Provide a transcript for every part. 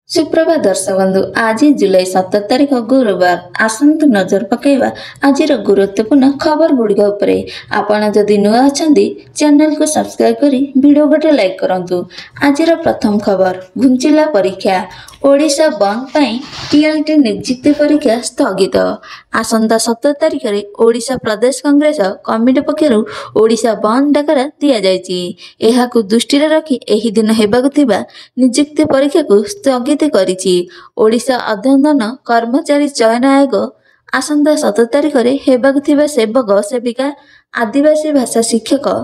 सुप्रभात दर्शक बंधु आज जुलाई 17 तारिख गुरुवार आसंतु नजर पकेवा आज गुरुत्वपूर्ण खबर गुड़िक उपरे आपण जदि नुआ अछंती चैनल को सब्सक्राइब करी वीडियो गोटे लाइक करंतु। आज प्रथम खबर घुंचिला परीक्षा ओडिशा बंद पाई टीएलटी नियुक्ति परीक्षा स्थगित। आसंता 17 तारिख रे ओडिशा प्रदेश कांग्रेस कमिटी पक्षरु ओडिशा बंद डाकरा दिया जायछि। एहाकु दृष्टि रे रखी एही दिन हेबाकु थिबा नियुक्ति परीक्षा को स्थगित करिछि। ओडिशा अध्ययन कर्मचारी चयन आयोग आसंता 17 तारिख रे हेबाकु थिबा सेवक सेविका आदिवासी भाषा शिक्षक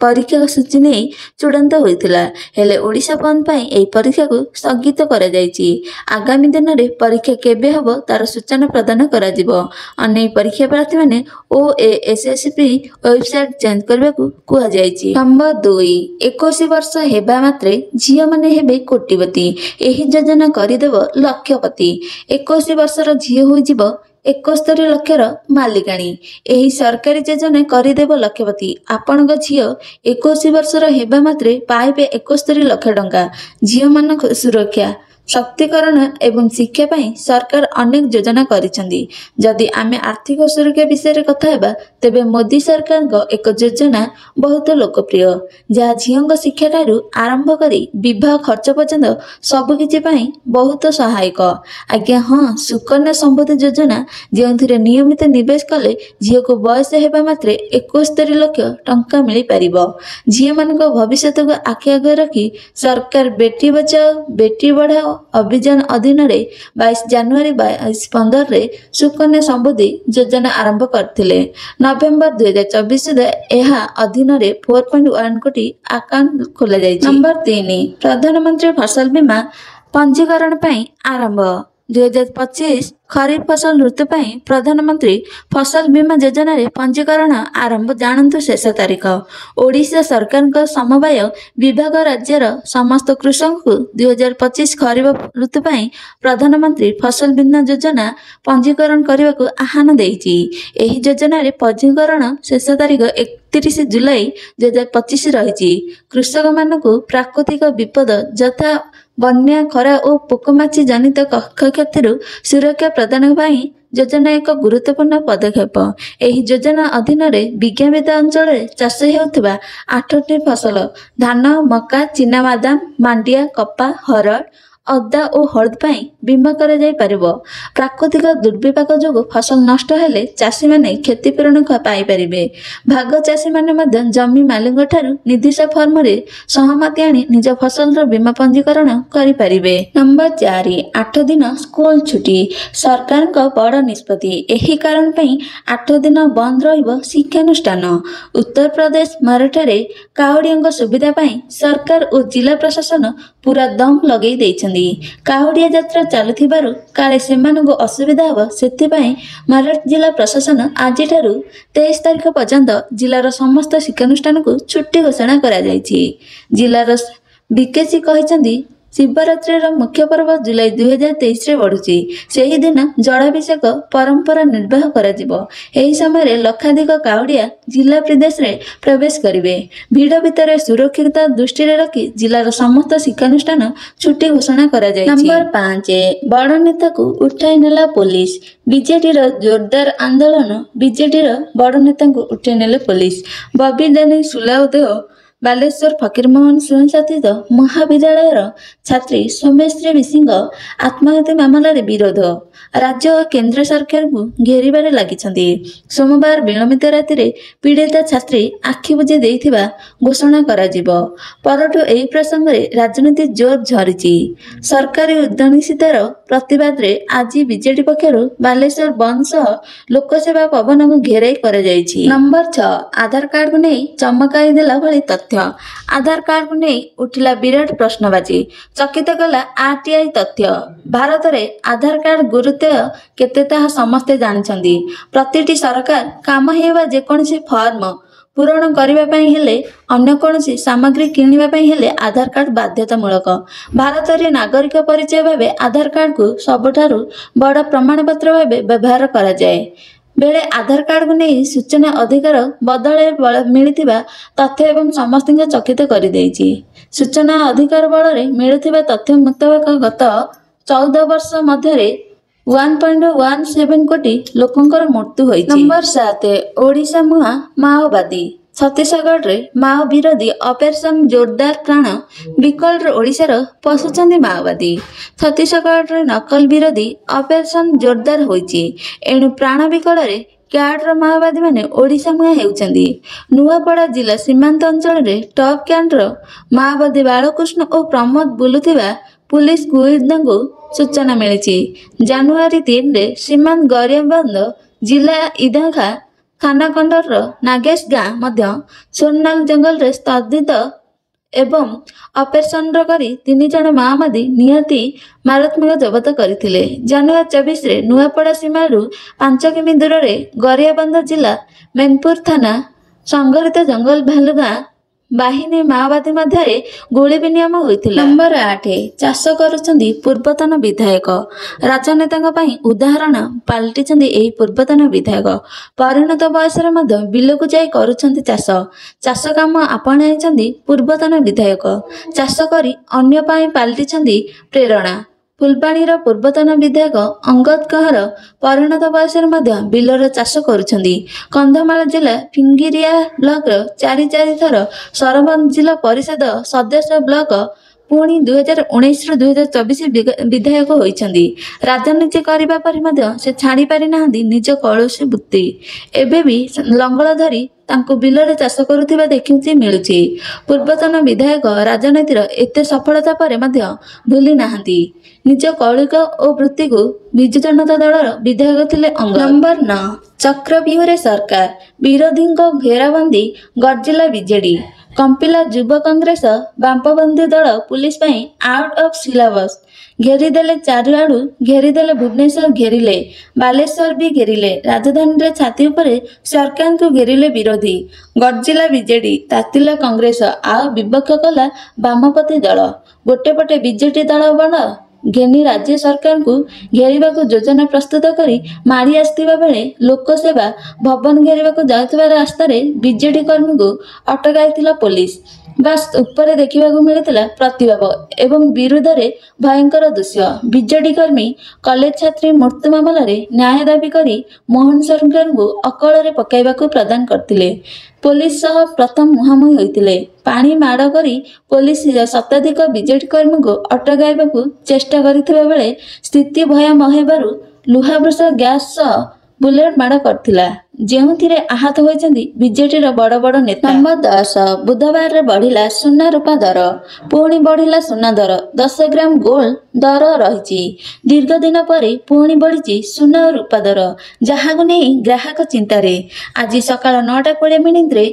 परीक्षा सूची नहीं चूड़ांत होइतिला हेले ओडिशा बंद पाई एई परीक्षा को स्थगित करा जायछि। आगामी दिन रे परीक्षा केबे हबो तार सूचना प्रदान करा जिवो। अन्य परीक्षा प्रार्थी माने ओएएसएसपी वेबसाइट चेंज करबा को कुआ जायछि। नंबर 2 21 वर्ष हेबा मात्रे झियो माने हेबे कोटिपति एही योजना करि देबो लक्षपति। 21 वर्षर झियो होई जिवो 71 लक्षर मालिकाणी एही सरकारी योजना करिदेव लक्षपति। आपण झील 21 वर्षर हेबा मात्रे पाइबे 71 लाख टंका। झील मान सुरक्षा शक्तिकरण एवं शिक्षा पाई सरकार अनेक योजना करिसेंती। जदि आमे आर्थिक सुरक्षा विषय कथा हेबा तेबे मोदी सरकार एक योजना बहुत लोकप्रिय जहाँ झील शिक्षा ठारू आरंभ करी विवाह खर्च पर्यंत सबकिछि पाई बहुत सहायक। आज्ञा हाँ, सुकन्या समृद्धि योजना जो नियमित निवेश कले झील को बयस हेबा मात्रे 71 लाख टंका मिल पारिबो। झील मान भविष्य को आखि आगे रखी सरकार बेटी बचाओ बेटी बढ़ाओ अभियान अधीन 22 जनवरी 2015 रे सुकन्या समृद्धि योजना आरंभ करथिले। नवेम्बर 2024 सुधा एहा अधीन 4.1 कोटी अकाउंट खोला जायछि। नंबर 3 प्रधानमंत्री फसल बीमा पंजीकरण पई आरंभ। 2025 खरीफ फसल ऋतु पाई प्रधानमंत्री फसल बीमा योजना रे पंजीकरण आरंभ। जानतु शेष तारीख ओडिशा सरकार का समवाय विभाग राज्यर समस्त कृषक को 2025 खरीफ ऋतु पाई प्रधानमंत्री फसल बीमा योजना पंजीकरण करने को आह्वान देइछि। एही योजना रे पंजीकरण शेष तारीख 31 जुलाई 2025 रही। कृषक मानकु प्राकृतिक विपद यथा बन्या खरा और पोकमाछी जनित क्षति सुरक्षा प्रदान पाई योजना एक गुरुत्वपूर्ण पदक्षेप। एही योजना अधीन विज्ञापित अंचल चाष हेउथिबा 8टी फसल धान मका चीनाबादाम मांडिया कपा हरड़ अदा और हळद पाई बीमा करा जाय परिबो। प्राकृतिक दुर्विपाक जोगो फसल नष्ट हेले चाषी माने क्षतिपूरण पाई परिबे। भाग चाषी माने मध्य जमी मालिक ठारू निर्दिष्ट फॉर्म रे सहमति आनी निज फसल रो बीमा पंजीकरण करि परिबे। नंबर 4 8 दिन स्कूल छुट्टी सरकार का बड़ निष्पत्ति। एही कारण पई 8 दिन बंद रहिबो शिक्षानुष्ठान। उत्तर प्रदेश मराठारे कावड़ियांक सुविधा पाई सरकार और जिला प्रशासन पूरा दम लगै दैछन्। कावड़िया यात्रा चलुथिबारु काले सेमानकु असुविधा हो सेथिपाई मराठ जिला प्रशासन आज 23 तारिख पर्यंत जिलार समस्त शिक्षानुष्ठान को छुट्टी घोषणा करा जायछि। जिलार बीकेसी कहिसंदी शिवरात्रि मुख्य पर्व जुलाई 2023 रे बढ़ुची सेही दिन जलाभिषेक परंपरा निर्वाह करा जिवो। एही समय लक्षाधिक कावड़िया जिला प्रदेश रे प्रवेश करिवे। भीड़ भितर सुरक्षित दृष्टि रे रखी जिलार समस्त शिक्षानुष्ठान छुट्टी घोषणा करा जायछि। नंबर 5 बड़ नेता को उठाई नेला पुलिस। बीजेडी रो जोरदार आंदोलन बीजेडी रो बड़ नेता को उठाई नेले पुलिस। बबी दानी सुलाउदेव बालेश्वर फकीरमोहन स्वयंशासित महाविद्यालय छात्री सोमेश्री विसिंग आत्महत्या मामलार विरोध राज्य और केंद्र सरकार को घेरिबारे लागिछन्ति। सोमवार विलंबित राति रे पीड़िता छात्री आखि बुझे देइथिबा घोषणा करा जिवो। परठु एही प्रसंग रे राजनीति जोर झरिछि। सरकारी उद्यमशीलतार प्रतिवाद रे आज बीजेडी पक्षरु बालेश्वर बंद सह लोकसेवा भवन को घेराई करा जायछि। नंबर 6 आधार कार्ड को नहीं चमकाई देला भली तथ्य। आधार कार्ड को नहीं उठिला विराट प्रश्नबाजी चकित कला आरटीआई तथ्य। भारत रे आधार कार्ड गुरुत्व केते ताहा समस्ते जानछन्ती। प्रतिटी सरकार काम हेबा जे कोनसी फॉर्म पूरण करबा पई हेले अन्य कोनसी सामग्री किनिबा पई हेले आधार कार्ड बाध्यतामूलक। भारत रे नागरिक परिचय भाबे आधार कार्ड को सबठारु बड़ प्रमाणपत्र भाबे व्यवहार करा जाय। बेले आधार कार्ड को नहीं सूचना अधिकार बदल मिलता तथ्य एवं समस्त चकित कर सूचना अधिकार बल में मिलुवा तथ्य मुताबक गत 14 ବର୍ଷ ମଧ୍ୟରେ 1.17 କୋଟି ଲୋକଙ୍କର ମୃତ୍ୟୁ ହୋଇଛି। ନମ୍ବର 7 ଓଡ଼ିଶା ମୁହାଁ ମାଓବାଦୀ। ଛତିଶଗଡ଼ରେ ମାଓ ବିରୋଧୀ ଅପରେସନ ଜୋରଦାର ପ୍ରାଣ ବିକଳରେ ଓଡ଼ିଶାର ପଶୁଛନ୍ତି ମାଓବାଦୀ। ଛତିଶଗଡ଼ରେ ନକଲ ବିରୋଧୀ ଅପରେସନ ଜୋରଦାର ହୋଇଛି। ଏଣୁ ପ୍ରାଣ ବିକଳରେ କ୍ୟାଡର ମାଓବାଦୀମାନେ ଓଡ଼ିଶା ମୁହାଁ ହେଉଛନ୍ତି। ନୂଆପଡ଼ା ଜିଲ୍ଲା ସୀମାନ୍ତ ଅଞ୍ଚଳରେ ଟପ୍ କ୍ୟାଡର ମାଓବାଦୀ ବାଳକୃଷ୍ଣ ଓ ପ୍ରମୋଦ ବୁଲୁଥିବା ପୁଲିସ ଗୁଇନ୍ଦାଙ୍କୁ ସୂଚନା ମିଳିଛି। ଜାନୁଆରୀ 3ରେ ସୀମାନ୍ତ ଗରିଆବନ୍ଦ ଜିଲ୍ଲା ଇଦାଖା ଖାନାଖଣ୍ଡର ନାଗେଶ ଗାଁ ମଧ୍ୟ ସୋନାଲ ଜଙ୍ଗଲରେ ସ୍ଥଗିତ ଏବଂ ଅପରେସନ କରି 3 ଜଣ ମାଓବାଦୀ ନିହାତି ମାରାତ୍ମକ ଜବତ କରିଥିଲେ। ଜାନୁଆରୀ 24ରେ ନୂଆପଡ଼ା ସୀମାରୁ 5 କିମି ଦୂରରେ ଗରିଆବନ୍ଦ ଜିଲ୍ଲା ମେନପୁର ଥାନା ସଂଘରିତ ଜଙ୍ଗଲ ଭାଲୁଗାଁ ବାହିନୀ ମାଓବାଦୀ ମଧ୍ୟରେ ଗୁଳି ବିନିମୟ ହୋଇଥିଲା। ନମ୍ବର 8 ଚାଷ କରୁଛନ୍ତି ପୂର୍ବତନ ବିଧାୟକ। ରାଜନେତାଙ୍କ ପାଇଁ ଉଦାହରଣ ପାଲଟିଛନ୍ତି ଏହି ପୂର୍ବତନ ବିଧାୟକ। ପରିଣତ ବୟସରେ ମଧ୍ୟ ବିଲକୁ ଯାଇ କରୁଛନ୍ତି ଚାଷ। ଚାଷ କାମ ଆପଣାଇଛନ୍ତି ପୂର୍ବତନ ବିଧାୟକ। ଚାଷ କରି ଅନ୍ୟ ପାଇଁ ପାଲଟିଛନ୍ତି ପ୍ରେରଣା। ଫୁଲବାଣୀର ପୂର୍ବତନ ବିଧାୟକ ଅଙ୍ଗଦ କହଁର ପରିଣତ ବୟସରେ ମଧ୍ୟ ବିଲରେ ଚାଷ କରୁଛନ୍ତି। କନ୍ଧମାଳ ଜିଲ୍ଲା ଫିଙ୍ଗିରିଆ ବ୍ଲକର 4 ଥର ସରପଞ୍ଚ, ଜିଲ୍ଲା ପରିଷଦ ସଦସ୍ୟ, ବ୍ଲକ ପୁଣି 2019ରୁ 2024 ବିଧାୟକ ହୋଇଛନ୍ତି। ରାଜନୀତି କରିବା ପରେ ମଧ୍ୟ ସେ ଛାଡ଼ି ପାରିନାହାନ୍ତି ନିଜ କଳସି ବୃତ୍ତି। ଏବେ ବି ଲଙ୍ଗଳ ଧରି ତାଙ୍କୁ ବିଲରେ ଚାଷ କରୁଥିବା ଦେଖିବାକୁ ମିଳୁଛି। ପୂର୍ବତନ ବିଧାୟକ ରାଜନୀତିର ଏତେ ସଫଳତା ପରେ ମଧ୍ୟ ଭୁଲି ନାହାନ୍ତି ନିଜ କୌଳିକ ଓ ବୃତ୍ତିକୁ। ବିଜୁ ଜନତା ଦଳର ବିଧାୟକ ଥିଲେ ଅଙ୍ଗଦ। ନମ୍ବର 9 ଚକ୍ରବ୍ୟୁହରେ ସରକାର, ବିରୋଧୀଙ୍କ ଘେରାବନ୍ଦୀ ଗର୍ଜିଲା ବିଜେଡି। କମ୍ପିଲା ଯୁବ କଂଗ୍ରେସ, ବାମପନ୍ଥୀ ଦଳ ପୁଲିସ ପାଇଁ ଆଉଟ ଅଫ୍ ସିଲାବସ। ଘେରିଦେଲେ ଚାରିଆଡୁ, ଘେରିଦେଲେ ଭୁବନେଶ୍ୱର, ଘେରିଲେ ବାଲେଶ୍ୱର ବି ଘେରିଲେ। ରାଜଧାନୀରେ ଛାତି ଉପରେ ସରକାରଙ୍କୁ ଘେରିଲେ ବିରୋଧୀ। ଗର୍ଜିଲା ବିଜେଡି, ତାତିଲା କଂଗ୍ରେସ, ଆଉ ବିପକ୍ଷ କଲା ବାମପନ୍ଥୀ ଦଳ। ଗୋଟେ ପଟେ ବିଜେଡି ଦଳ ବଳ ଘେନି ରାଜ୍ୟ ସରକାରଙ୍କୁ ଘେରିବାକୁ ଯୋଜନା ପ୍ରସ୍ତୁତ କରି ମାଡ଼ି ଆସିଥିବା ବେଳେ ଲୋକସେବା ଭବନ ଘେରିବାକୁ ଯାଉଥିବା ରାସ୍ତାରେ ବିଜେଡି କର୍ମୀଙ୍କୁ ଅଟକାଇଥିଲା ପୋଲିସ। ବାସ୍ ଉପରେ ଦେଖିବାକୁ ମିଳିଥିଲା ପ୍ରତିବାଦ ଏବଂ ବିରୁଦ୍ଧରେ ଭୟଙ୍କର ଦୃଶ୍ୟ। ବିଜେଡି କର୍ମୀ କଲେଜ ଛାତ୍ରୀ ମୃତ୍ୟୁ ମାମଲାରେ ନ୍ୟାୟ ଦାବି କରି ମୋହନ ସରକାରଙ୍କୁ ଅକଳରେ ପକାଇବାକୁ ପ୍ରଦାନ କରିଥିଲେ। ପୋଲିସ ସହ ପ୍ରଥମ ମୁହାଁମୁହିଁ ହୋଇଥିଲେ। ପାଣି ମାଡ଼ କରି ପୋଲିସ ଶତାଧିକ ବିଜେଡି କର୍ମୀଙ୍କୁ ଅଟକାଇବାକୁ ଚେଷ୍ଟା କରିଥିବା ବେଳେ ସ୍ଥିତି ଭୟାବହ ହେବାରୁ ଲୁହାବୃଷ ଗ୍ୟାସ ସହ ବୁଲେଟ ମାଡ଼ କରିଥିଲା, ଯେଉଁଥିରେ ଆହତ ହୋଇଛନ୍ତି ବିଜେଡିର ବଡ଼ ବଡ଼ ନେତା। ନମ୍ବର 10 ବୁଧବାରରେ ବଢ଼ିଲା ସୁନା ରୂପା ଦର। ପୁଣି ବଢ଼ିଲା ସୁନା ଦର। 10 ଗ୍ରାମ ଗୋଲ୍ଡ ଦର ରହିଛି। ଦୀର୍ଘ ଦିନ ପରେ ପୁଣି ବଢ଼ିଛି ସୁନା ଓ ରୂପା ଦର, ଯାହାକୁ ନେଇ ଗ୍ରାହକ ଚିନ୍ତାରେ। ଆଜି ସକାଳ 9:20ରେ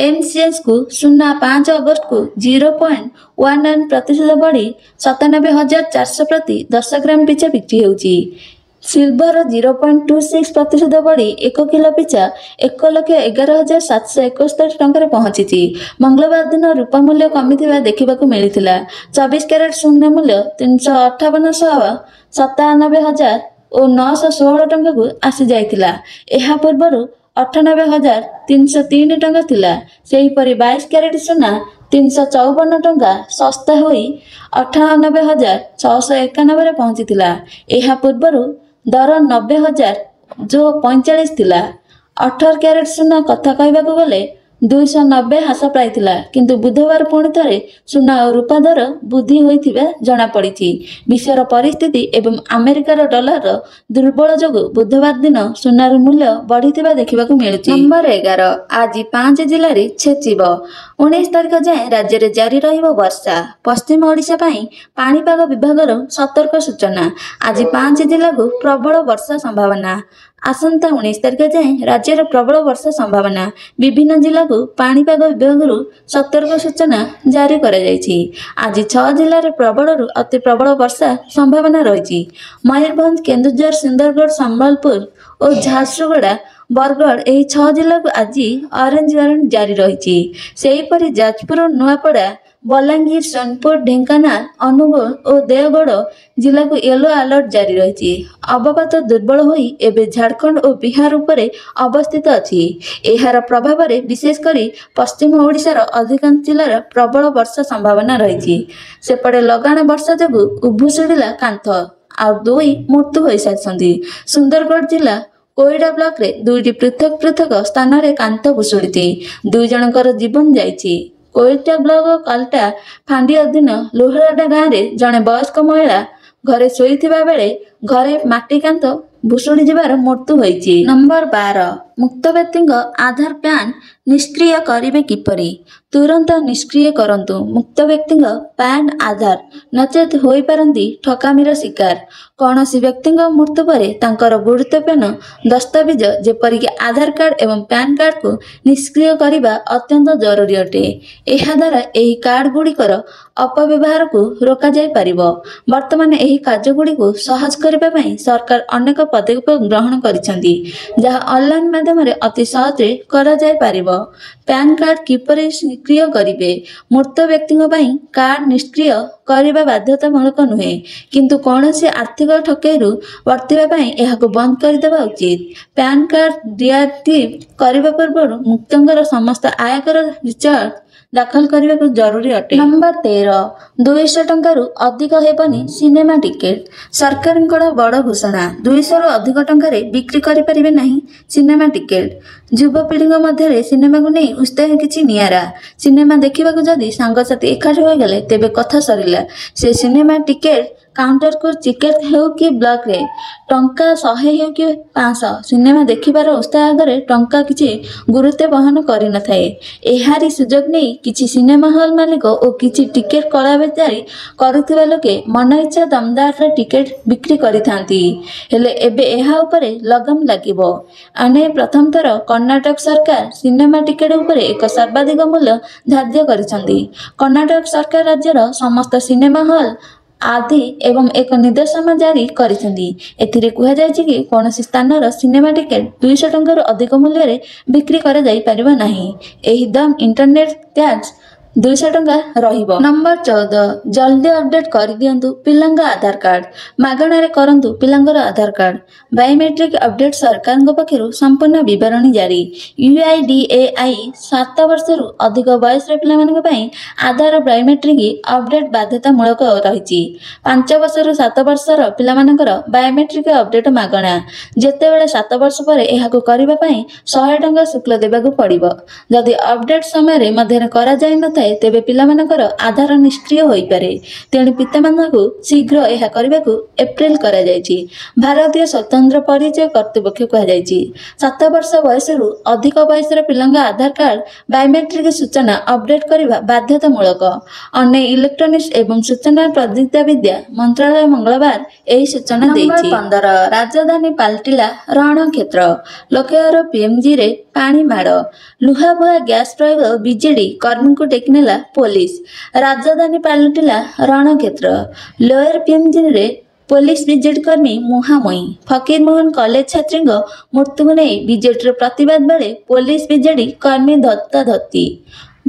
ଏମସିଏକ୍ସକୁ ସୁନା 5 ଅଗଷ୍ଟକୁ 0.11% ବଢ଼ି 97,400 ପ୍ରତି 10 ଗ୍ରାମ ପିଛା ବିକ୍ରି ହେଉଛି। ସିଲଭର 0.26% ବଢ଼ି 1 କିଲୋ ପିଛା 1,11,771 ଟଙ୍କାରେ ପହଞ୍ଚିଛି। ମଙ୍ଗଳବାର ଦିନ ରୂପା ମୂଲ୍ୟ କମିଥିବା ଦେଖିବାକୁ ମିଳିଥିଲା। 24 କ୍ୟାରେଟ ସୁନା ମୂଲ୍ୟ 358,97,000 ଓ 916 ଟଙ୍କାକୁ ଆସିଯାଇଥିଲା। ଏହା ପୂର୍ବରୁ 98,303 ଟଙ୍କା ଥିଲା। ସେହିପରି 22 କ୍ୟାରେଟ ସୁନା 354 ଟଙ୍କା ଶସ୍ତା ହୋଇ 98,691ରେ ପହଞ୍ଚିଥିଲା। ଏହା ପୂର୍ବରୁ ଦର 90,045 ଥିଲା। 18 କ୍ୟାରେଟ ସୁନା କଥା କହିବାକୁ ଗଲେ 290 ହ୍ରାସ ପାଇଥିଲା, କିନ୍ତୁ ବୁଧବାର ପୁଣି ଥରେ ସୁନା ଓ ରୂପା ଦର ବୃଦ୍ଧି ହୋଇଥିବା ଜଣାପଡ଼ିଛି। ବିଶ୍ୱର ପରିସ୍ଥିତି ଏବଂ ଆମେରିକାର ଡଲାର ଦୁର୍ବଳ ଯୋଗୁଁ ବୁଧବାର ଦିନ ସୁନାର ମୂଲ୍ୟ ବଢ଼ିଥିବା ଦେଖିବାକୁ ମିଳୁଛି। ନମ୍ବର 11 ଆଜି 5 ଜିଲ୍ଲାରେ ଛେଚିବ। 19 ତାରିଖ ଯାଏଁ ରାଜ୍ୟରେ ଜାରି ରହିବ ବର୍ଷା। ପଶ୍ଚିମ ଓଡ଼ିଶା ପାଇଁ ପାଣିପାଗ ବିଭାଗର ସତର୍କ ସୂଚନା। ଆଜି 5 ଜିଲ୍ଲାକୁ ପ୍ରବଳ ବର୍ଷା ସମ୍ଭାବନା। ଆସନ୍ତା 19 ତାରିଖ ଯାଏଁ ରାଜ୍ୟରେ ପ୍ରବଳ ବର୍ଷା ସମ୍ଭାବନା। ବିଭିନ୍ନ ଜିଲ୍ଲାକୁ ପାଣିପାଗ ବିଭାଗରୁ ସତର୍କ ସୂଚନା ଜାରି କରାଯାଇଛି। ଆଜି 6 ଜିଲ୍ଲାରେ ପ୍ରବଳରୁ ଅତି ପ୍ରବଳ ବର୍ଷା ସମ୍ଭାବନା ରହିଛି। ମୟୂରଭଞ୍ଜ, କେନ୍ଦୁଝର, ସୁନ୍ଦରଗଡ଼, ସମ୍ବଲପୁର ଓ ଝାରସୁଗୁଡ଼ା, ବରଗଡ଼ ଏହି 6 ଜିଲ୍ଲାକୁ ଆଜି ଅରେଞ୍ଜ ୱାର୍ଣ୍ଣିଂ ଜାରି ରହିଛି। ସେହିପରି ଯାଜପୁର, ନୂଆପଡ଼ା, ବଲାଙ୍ଗୀର, ସୋନପୁର, ଢେଙ୍କାନାଳ, ଅନୁଗୁଳ ଓ ଦେଓଗଡ଼ ଜିଲ୍ଲାକୁ ୟେଲୋ ଆଲର୍ଟ ଜାରି ରହିଛି। ଅବପାତ ଦୁର୍ବଳ ହୋଇ ଏବେ ଝାଡ଼ଖଣ୍ଡ ଓ ବିହାର ଉପରେ ଅବସ୍ଥିତ ଅଛି। ଏହାର ପ୍ରଭାବରେ ବିଶେଷ କରି ପଶ୍ଚିମ ଓଡ଼ିଶାର ଅଧିକାଂଶ ଜିଲ୍ଲାର ପ୍ରବଳ ବର୍ଷା ସମ୍ଭାବନା ରହିଛି। ସେପଟେ ଲଗାଣ ବର୍ଷା ଯୋଗୁଁ ଉଭୁଷୁଡ଼ିଲା କାନ୍ଥ। ଆଉ 2 ମୃତ୍ୟୁ ହୋଇସାରିଛନ୍ତି। ସୁନ୍ଦରଗଡ଼ ଜିଲ୍ଲା କୋଇଡ଼ା ବ୍ଲକରେ 2ଟି ପୃଥକ ପୃଥକ ସ୍ଥାନରେ କାନ୍ଥ ଭୁଶୁଡ଼ିଛି। 2 ଜଣଙ୍କର ଜୀବନ ଯାଇଛି। କୋଇଡ଼ା ବ୍ଲକ କାଲଟା ଫାଣ୍ଡି ଅଧୀନ ଲୋହରାଡା ଗାଁରେ ଜଣେ ବୟସ୍କ ମହିଳା ଘରେ ଶୋଇଥିବା ବେଳେ ଘରେ ମାଟି କାନ୍ଥ ଭୁଶୁଡ଼ି ଯିବାର ମୃତ୍ୟୁ ହୋଇଛି। ନମ୍ବର 12 ମୁକ୍ତ ବ୍ୟକ୍ତିଙ୍କ ଆଧାର ପ୍ୟାନ ନିଷ୍କ୍ରିୟ କରିବେ କିପରି? ତୁରନ୍ତ ନିଷ୍କ୍ରିୟ କରନ୍ତୁ ମୁକ୍ତ ବ୍ୟକ୍ତିଙ୍କ ପ୍ୟାନ ଆଧାର, ନଚେତ୍ ହୋଇପାରନ୍ତି ଠକାମିର ଶିକାର। କୌଣସି ବ୍ୟକ୍ତିଙ୍କ ମୃତ୍ୟୁ ପରେ ତାଙ୍କର ଗୁରୁତ୍ୱପୂର୍ଣ୍ଣ ଦସ୍ତାବିଜ ଯେପରିକି ଆଧାର କାର୍ଡ ଏବଂ ପ୍ୟାନ କାର୍ଡକୁ ନିଷ୍କ୍ରିୟ କରିବା ଅତ୍ୟନ୍ତ ଜରୁରୀ ଅଟେ। ଏହାଦ୍ୱାରା ଏହି କାର୍ଡଗୁଡ଼ିକର ଅପବ୍ୟବହାରକୁ ରୋକାଯାଇପାରିବ। ବର୍ତ୍ତମାନ ଏହି କାର୍ଯ୍ୟଗୁଡ଼ିକୁ ସହଜ କରିବା ପାଇଁ ସରକାର ଅନେକ ପଦକ୍ଷେପ ଗ୍ରହଣ କରିଛନ୍ତି, ଯାହା ଅନଲାଇନ ମାଧ୍ୟମରେ ଅତି ସହଜରେ କରାଯାଇପାରିବ। ପ୍ୟାନ କାର୍ଡ କିପରି ନିଷ୍କ୍ରିୟ କରିବେ? ମୃତ ବ୍ୟକ୍ତିଙ୍କ ପାଇଁ କାର୍ଡ ନିଷ୍କ୍ରିୟ କରିବା ବାଧ୍ୟତାମୂଳକ ନୁହେଁ, କିନ୍ତୁ କୌଣସି ଆର୍ଥିକ ଠକେଇରୁ ବର୍ତ୍ତିବା ପାଇଁ ଏହାକୁ ବନ୍ଦ କରିଦେବା ଉଚିତ। ପ୍ୟାନ କାର୍ଡ ଡିଆକ୍ଟିଭ କରିବା ପୂର୍ବରୁ ମୁକ୍ତଙ୍କର ସମସ୍ତ ଆୟକର ରିଟର୍ଣ୍ଣ ଦାଖଲ କରିବାକୁ ଜରୁରୀ ଅଟେ। ନମ୍ବର 13 200 ଟଙ୍କାରୁ ଅଧିକ ହେବନି ସିନେମା ଟିକେଟ। ସରକାରଙ୍କର ବଡ଼ ଘୋଷଣା। 200ରୁ ଅଧିକ ଟଙ୍କାରେ ବିକ୍ରି କରିପାରିବେ ନାହିଁ ସିନେମା ଟିକେଟ। ଯୁବପିଢ଼ିଙ୍କ ମଧ୍ୟରେ ସିନେମାକୁ ନେଇ ଉତ୍ସାହ କିଛି ନିଆରା। ସିନେମା ଦେଖିବାକୁ ଯଦି ସାଙ୍ଗସାଥି ଏକାଠି ହୋଇଗଲେ ତେବେ କଥା ସରିଲା। ସେ ସିନେମା ଟିକେଟ କାଉଣ୍ଟରକୁ ଟିକେଟ ହେଉ କି ବ୍ଲକରେ ଟଙ୍କା 100 ହେଉ କି 500, ସିନେମା ଦେଖିବାର ଉତ୍ସାହ ଆଗରେ ଟଙ୍କା କିଛି ଗୁରୁତ୍ୱ ବହନ କରିନଥାଏ। ଏହାରି ସୁଯୋଗ ନେଇ କିଛି ସିନେମା ହଲ ମାଲିକ ଓ କିଛି ଟିକେଟ କଳାବେଚାରୀ କରୁଥିବା ଲୋକେ ମନ ଇଚ୍ଛା ଦମଦାରରେ ଟିକେଟ ବିକ୍ରି କରିଥାନ୍ତି। ହେଲେ ଏବେ ଏହା ଉପରେ ଲଗାମ ଲାଗିବ। ଏନେଇ ପ୍ରଥମ ଥର କର୍ଣ୍ଣାଟକ ସରକାର ସିନେମା ଟିକେଟ ଉପରେ ଏକ ସର୍ବାଧିକ ମୂଲ୍ୟ ଧାର୍ଯ୍ୟ କରିଛନ୍ତି। କର୍ଣ୍ଣାଟକ ସରକାର ରାଜ୍ୟର ସମସ୍ତ ସିନେମା ହଲ ଆଦି ଏବଂ ଏକ ନିର୍ଦ୍ଦେଶନାମା ଜାରି କରିଛନ୍ତି। ଏଥିରେ କୁହାଯାଇଛି କି କୌଣସି ସ୍ଥାନର ସିନେମା ଟିକେଟ 200 ଟଙ୍କାରୁ ଅଧିକ ମୂଲ୍ୟରେ ବିକ୍ରି କରାଯାଇପାରିବ ନାହିଁ। ଏହି ଦାମ ଇଣ୍ଟରନେଟ ଟ୍ୟାକ୍ସ 200 ଟଙ୍କା ରହିବ। ନମ୍ବର 14 ଜଲ୍ଦି ଅପଡେଟ୍ କରିଦିଅନ୍ତୁ ପିଲାଙ୍କ ଆଧାର କାର୍ଡ। ମାଗଣାରେ କରନ୍ତୁ ପିଲାଙ୍କର ଆଧାର କାର୍ଡ। ବାୟୋମେଟ୍ରିକ ଅପଡେଟ୍ ସରକାରଙ୍କ ପକ୍ଷରୁ ସମ୍ପୂର୍ଣ୍ଣ ବିବରଣୀ ଜାରି। UIDAI 7 ବର୍ଷରୁ ଅଧିକ ବୟସର ପିଲାମାନଙ୍କ ପାଇଁ ଆଧାର ବାୟୋମେଟ୍ରିକ ଅପଡେଟ୍ ବାଧ୍ୟତାମୂଳକ ରହିଛି। 5 ବର୍ଷରୁ 7 ବର୍ଷର ପିଲାମାନଙ୍କର ବାୟୋମେଟ୍ରିକ ଅପଡେଟ୍ ମାଗଣା। ଯେତେବେଳେ 7 ବର୍ଷ ପରେ ଏହାକୁ କରିବା ପାଇଁ 100 ଟଙ୍କା ଶୁଳ୍କ ଦେବାକୁ ପଡ଼ିବ। ଯଦି ଅପଡେଟ୍ ସମୟରେ ମଧ୍ୟରେ କରାଯାଇନଥାଏ ତେବେ ପିଲାମାନଙ୍କର ଆଧାର ନିଷ୍କ୍ରିୟ ହୋଇପାରେ। ତେଣୁ ପିତାମାନଙ୍କୁ ଶୀଘ୍ର ଏହା କରିବାକୁ ଏପ୍ରିଲ କରାଯାଇଛି। ଭାରତୀୟ ସ୍ୱତନ୍ତ୍ର ପରିଚୟ କର୍ତ୍ତୃପକ୍ଷ କୁହାଯାଇଛି। 7 ବର୍ଷ ବୟସରୁ ଅଧିକ ବୟସର ପିଲାଙ୍କ ଆଧାର କାର୍ଡ ବାୟୋମେଟ୍ରିକ ସୂଚନା ଅପଡେଟ୍ କରିବା ବାଧ୍ୟତାମୂଳକ। ଅନେକ ଇଲେକ୍ଟ୍ରୋନିକ୍ସ ଏବଂ ସୂଚନା ପ୍ରଯୁକ୍ତିବିଦ୍ୟା ମନ୍ତ୍ରଣାଳୟ ମଙ୍ଗଳବାର ଏହି ସୂଚନା ଦେଇଛି। 15 ରାଜଧାନୀ ପାଲଟିଲା ରଣକ୍ଷେତ୍ର। ଲୋକର PMGରେ ପାଣି ମାଡ଼। ଲୁହାବୁହା ଗ୍ୟାସ ପ୍ରୟୋଗ ବିଜେଡି କର୍ମୀଙ୍କୁ ଟେକିନେଲା ପୋଲିସ। ରାଜଧାନୀ ପାଲଟିଲା ରଣକ୍ଷେତ୍ର। ଲୋୟର PMGରେ ପୋଲିସ ବିଜେଡି କର୍ମୀ ମୁହାଁମୁହିଁ। ଫକୀରମୋହନ କଲେଜ ଛାତ୍ରୀଙ୍କ ମୃତ୍ୟୁକୁ ନେଇ ବିଜେଡିର ପ୍ରତିବାଦ ବେଳେ ପୋଲିସ ବିଜେଡି କର୍ମୀ ଧସ୍ତାଧସ୍ତି।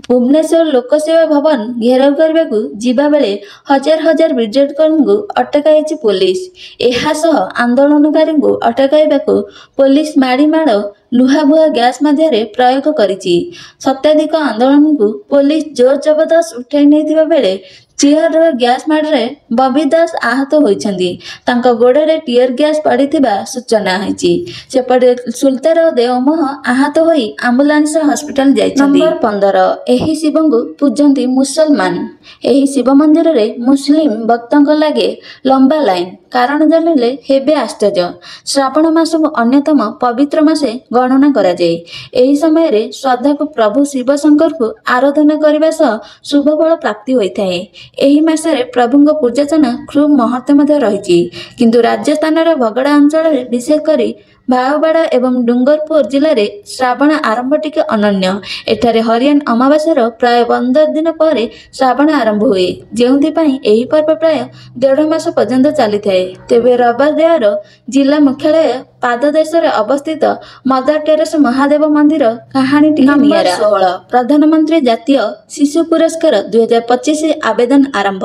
ଭୁବନେଶ୍ୱର ଲୋକସେବା ଭବନ ଘେରାଉ କରିବାକୁ ଯିବା ବେଳେ ହଜାର ହଜାର ବିଜେଡି କର୍ମୀଙ୍କୁ ଅଟକାଇଛି ପୋଲିସ। ଏହା ସହ ଆନ୍ଦୋଳନକାରୀଙ୍କୁ ଅଟକାଇବାକୁ ପୋଲିସ ମାଡ଼ ଲୁହାବୁହା ଗ୍ୟାସ ମଧ୍ୟରେ ପ୍ରୟୋଗ କରିଛି। ଶତାଧିକ ଆନ୍ଦୋଳନକୁ ପୋଲିସ ଜୋର ଜବରଦସ୍ତ ଉଠାଇ ନେଇଥିବା ବେଳେ ଚିଆର ଗ୍ୟାସ ମାଡ଼ରେ ବବି ଦାସ ଆହତ ହୋଇଛନ୍ତି। ତାଙ୍କ ଗୋଡ଼ରେ ଟିୟର ଗ୍ୟାସ ପଡ଼ିଥିବା ସୂଚନା ହୋଇଛି। ସେପଟେ ସୁଲତାନ ଦେଓମହ ଆହତ ହୋଇ ଆମ୍ବୁଲାନ୍ସ ହସ୍ପିଟାଲ ଯାଇଛନ୍ତି। ନମ୍ବର 15 ଏହି ଶିବଙ୍କୁ ପୂଜନ୍ତି ମୁସଲମାନ। ଏହି ଶିବ ମନ୍ଦିରରେ ମୁସଲିମ ଭକ୍ତଙ୍କ ଲାଗେ ଲମ୍ବା ଲାଇନ। କାରଣ ଜାଣିଲେ ହେବେ ଆଶ୍ଚର୍ଯ୍ୟ। ଶ୍ରାବଣ ମାସକୁ ଅନ୍ୟତମ ପବିତ୍ର ମାସେ ଗଣନା କରାଯାଏ। ଏହି ସମୟରେ ଶ୍ରଦ୍ଧାକୁ ପ୍ରଭୁ ଶିବ ଶଙ୍କରଙ୍କୁ ଆରାଧନା କରିବା ସହ ଶୁଭ ଫଳ ପ୍ରାପ୍ତି ହୋଇଥାଏ। ଏହି ମାସରେ ପ୍ରଭୁଙ୍କ ପୂଜାର୍ଚ୍ଚନା ଖୁବ୍ ମହତ୍ତ୍ୱ ମଧ୍ୟ ରହିଛି। କିନ୍ତୁ ରାଜସ୍ଥାନର ବଗଡ଼ା ଅଞ୍ଚଳରେ ବିଶେଷ କରି ଭାଓବାଡ଼ା ଏବଂ ଡୁଙ୍ଗରପୁର ଜିଲ୍ଲାରେ ଶ୍ରାବଣ ଆରମ୍ଭ ଟିକେ ଅନନ୍ୟ। ଏଠାରେ ହରିଆନ ଅମାବାସ୍ୟାର ପ୍ରାୟ 15 ଦିନ ପରେ ଶ୍ରାବଣ ଆରମ୍ଭ ହୁଏ, ଯେଉଁଥିପାଇଁ ଏହି ପର୍ବ ପ୍ରାୟ 1.5 ମାସ ପର୍ଯ୍ୟନ୍ତ ଚାଲିଥାଏ। ତେବେ ରବାରିଆର ଜିଲ୍ଲା ମୁଖ୍ୟାଳୟ ପାଦଦେଶରେ ଅବସ୍ଥିତ ମଦର ଟେରେସା ମହାଦେବ ମନ୍ଦିର କାହାଣୀ ଟିକେ ନିଆରା। 16 ପ୍ରଧାନମନ୍ତ୍ରୀ ଜାତୀୟ ଶିଶୁ ପୁରସ୍କାର 2025 ଆବେଦନ ଆରମ୍ଭ।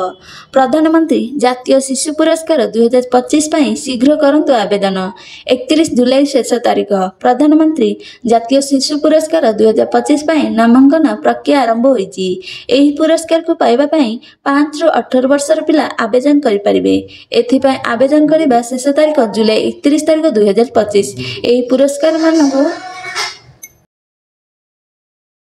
ପ୍ରଧାନମନ୍ତ୍ରୀ ଜାତୀୟ ଶିଶୁ ପୁରସ୍କାର 2025 ପାଇଁ ଶୀଘ୍ର କରନ୍ତୁ ଆବେଦନ। 31 ଜୁଲାଇ जुलाई शेष तारीख। प्रधानमंत्री जातीय शिशु पुरस्कार 2025 नामांकन प्रक्रिया आरंभ होईची। एही पुरस्कार को पाइबा पई 5 रु 18 वर्षर पिला आवेदन करि परिबे। एथिपाई आवेदन करिबा शेष तारीख जुलाई 31 तारीख 2025। एही पुरस्कार मानको